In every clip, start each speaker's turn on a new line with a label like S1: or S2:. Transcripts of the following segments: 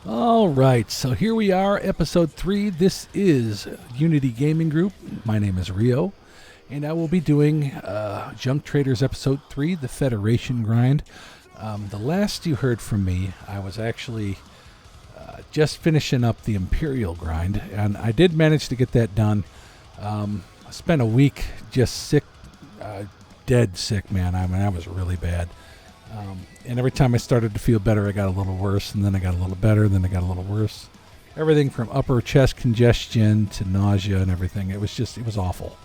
S1: All right, so here we are, episode 3. This is Unity Gaming Group. My name is Rio, and I will be doing Junk Traders episode 3, the Federation Grind. The last you heard from me, I was actually just finishing up the Imperial Grind, and I did manage to get that done. I spent a week just sick, dead sick, man. I mean, I was really bad. And every time I started to feel better, I got a little worse, and then I got a little better, and then I got a little worse. Everything from upper chest congestion to nausea and everything. It was awful.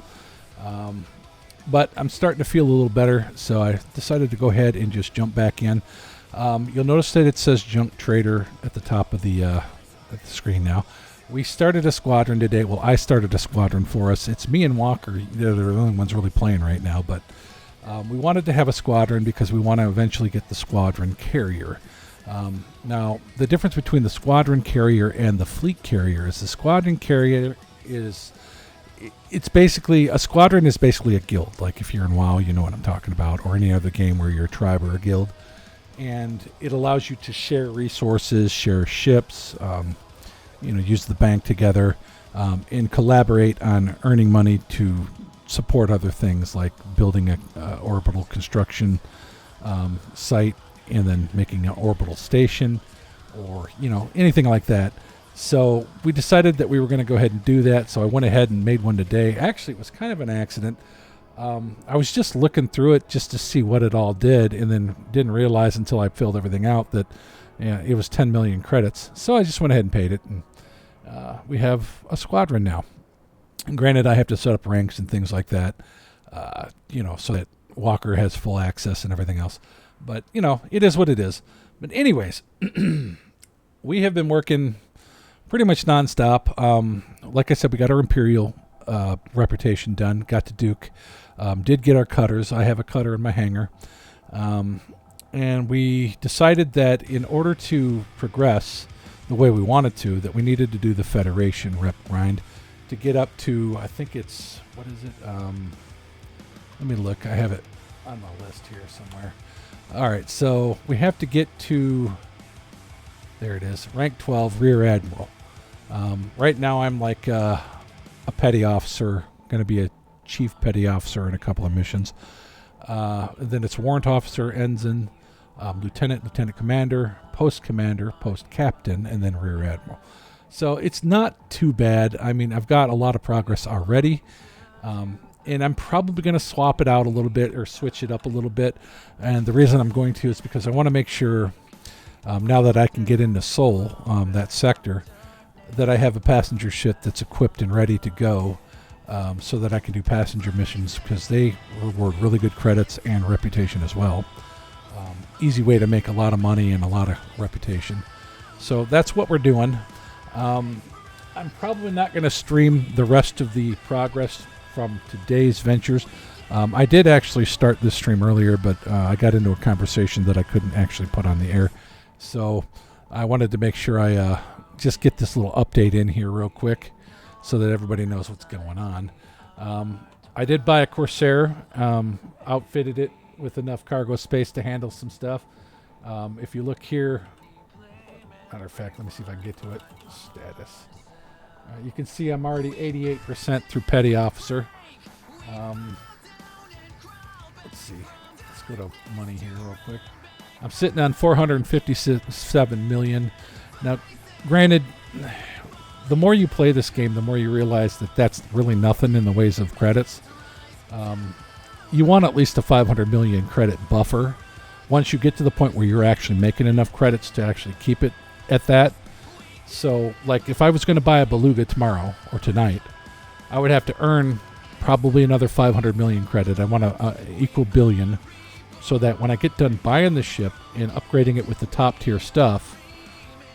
S1: But I'm starting to feel a little better, so I decided to go ahead and just jump back in. You'll notice that it says Junk Trader at the top of the screen now. We started a squadron today. Well, I started a squadron for us. It's me and Walker. They're the only ones really playing right now, but we wanted to have a squadron because we want to eventually get the squadron carrier. Now, the difference between the squadron carrier and the fleet carrier is the squadron carrier it's basically, a squadron is basically a guild. Like if you're in WoW, you know what I'm talking about, or any other game where you're a tribe or a guild. And it allows you to share resources, share ships, use the bank together, and collaborate on earning money to support other things like building a orbital construction site and then making an orbital station or anything like that. So we decided that we were going to go ahead and do that, so I went ahead and made one today. Actually, it was kind of an accident. I was just looking through it just to see what it all did, and then didn't realize until I filled everything out that it was 10 million credits. So I just went ahead and paid it, and we have a squadron now. And granted, I have to set up ranks and things like that, so that Walker has full access and everything else. But, it is what it is. But anyways, we have been working pretty much nonstop. Like I said, we got our Imperial reputation done, got to Duke, did get our cutters. I have a cutter in my hangar. And we decided that in order to progress the way we wanted to, that we needed to do the Federation rep grind to get up to, I think it's, what is it? Let me look. I have it on my list here somewhere. All right, so we have to get to, there it is, rank 12, Rear Admiral. Right now I'm like a petty officer, going to be a chief petty officer in a couple of missions. Then it's warrant officer, ensign, lieutenant commander, post captain, and then Rear Admiral. So it's not too bad. I mean, I've got a lot of progress already. And I'm probably going to swap it out a little bit or switch it up a little bit. And the reason I'm going to is because I want to make sure, now that I can get into Seoul, that sector, that I have a passenger ship that's equipped and ready to go, so that I can do passenger missions, because they reward really good credits and reputation as well. Easy way to make a lot of money and a lot of reputation. So that's what we're doing. I'm probably not going to stream the rest of the progress from today's ventures. I did actually start this stream earlier, but I got into a conversation that I couldn't actually put on the air. So I wanted to make sure I just get this little update in here real quick so that everybody knows what's going on. I did buy a Corsair, outfitted it with enough cargo space to handle some stuff. If you look here, matter of fact, let me see if I can get to it. Status. You can see I'm already 88% through petty officer. Let's see. Let's go to money here real quick. I'm sitting on 457 million. Now, granted, the more you play this game, the more you realize that that's really nothing in the ways of credits. You want at least a 500 million credit buffer. Once you get to the point where you're actually making enough credits to actually keep it at that. So, like, if I was going to buy a Beluga tomorrow or tonight, I would have to earn probably another 500 million credit. I want to equal billion, so that when I get done buying the ship and upgrading it with the top tier stuff,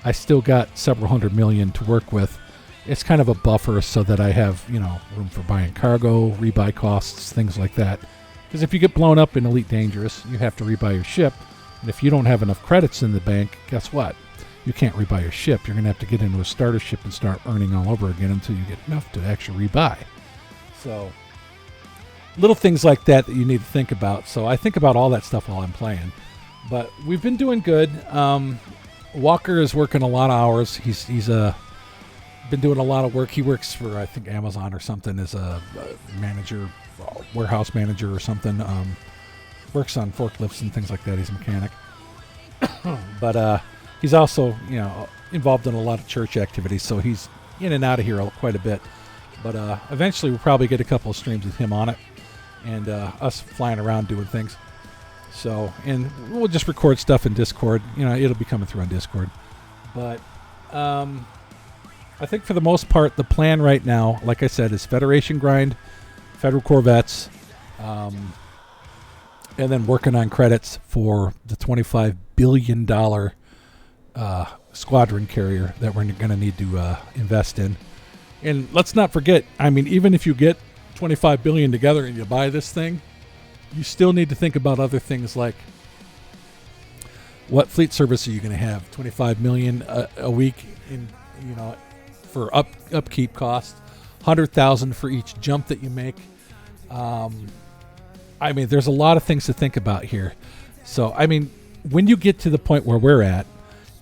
S1: I still got several hundred million to work with. It's kind of a buffer so that I have, room for buying cargo, rebuy costs, things like that. Because if you get blown up in Elite Dangerous, you have to rebuy your ship. And if you don't have enough credits in the bank, guess what? You can't rebuy your ship. You're going to have to get into a starter ship and start earning all over again until you get enough to actually rebuy. So, little things like that you need to think about. So I think about all that stuff while I'm playing. But we've been doing good. Walker is working a lot of hours. He's been doing a lot of work. He works for, I think, Amazon or something as a manager, warehouse manager or something. Works on forklifts and things like that. He's a mechanic. But he's also, involved in a lot of church activities, so he's in and out of here quite a bit. But eventually we'll probably get a couple of streams with him on it and us flying around doing things. So, and we'll just record stuff in Discord. It'll be coming through on Discord. But I think for the most part, the plan right now, like I said, is Federation grind, Federal Corvettes, and then working on credits for the $25 billion squadron carrier that we're going to need to invest in. And let's not forget, even if you get $25 billion together and you buy this thing, you still need to think about other things like what fleet service are you going to have? $25 million a week in, for upkeep costs, $100,000 for each jump that you make. There's a lot of things to think about here. So, when you get to the point where we're at,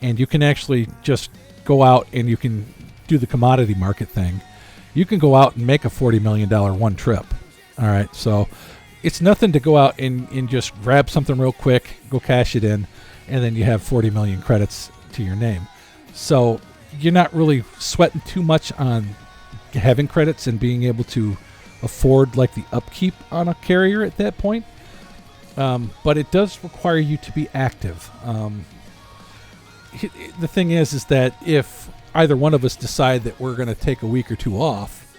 S1: and you can actually just go out and you can do the commodity market thing, you can go out and make a $40 million one trip. All right, so it's nothing to go out and just grab something real quick, go cash it in, and then you have 40 million credits to your name. So you're not really sweating too much on having credits and being able to afford like the upkeep on a carrier at that point. But it does require you to be active. The thing is that if either one of us decide that we're going to take a week or two off,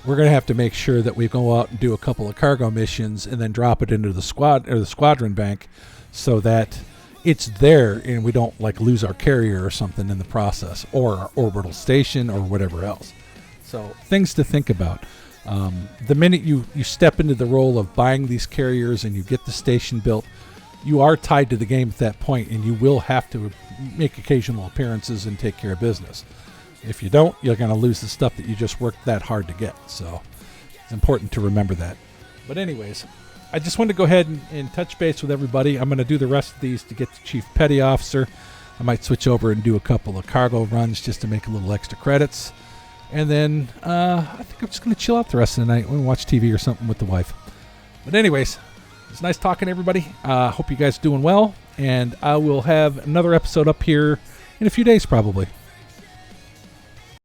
S1: we're going to have to make sure that we go out and do a couple of cargo missions and then drop it into the squad or the squadron bank so that it's there and we don't like lose our carrier or something in the process, or our orbital station or whatever else. So things to think about. The minute you step into the role of buying these carriers and you get the station built, you are tied to the game at that point, and you will have to make occasional appearances and take care of business. If you don't, you're going to lose the stuff that you just worked that hard to get. So it's important to remember that. But anyways, I just wanted to go ahead and touch base with everybody. I'm going to do the rest of these to get to Chief Petty Officer. I might switch over and do a couple of cargo runs just to make a little extra credits. And then I think I'm just going to chill out the rest of the night. We'll watch TV or something with the wife. But anyways, it's nice talking to everybody. Hope you guys are doing well. And I will have another episode up here in a few days probably.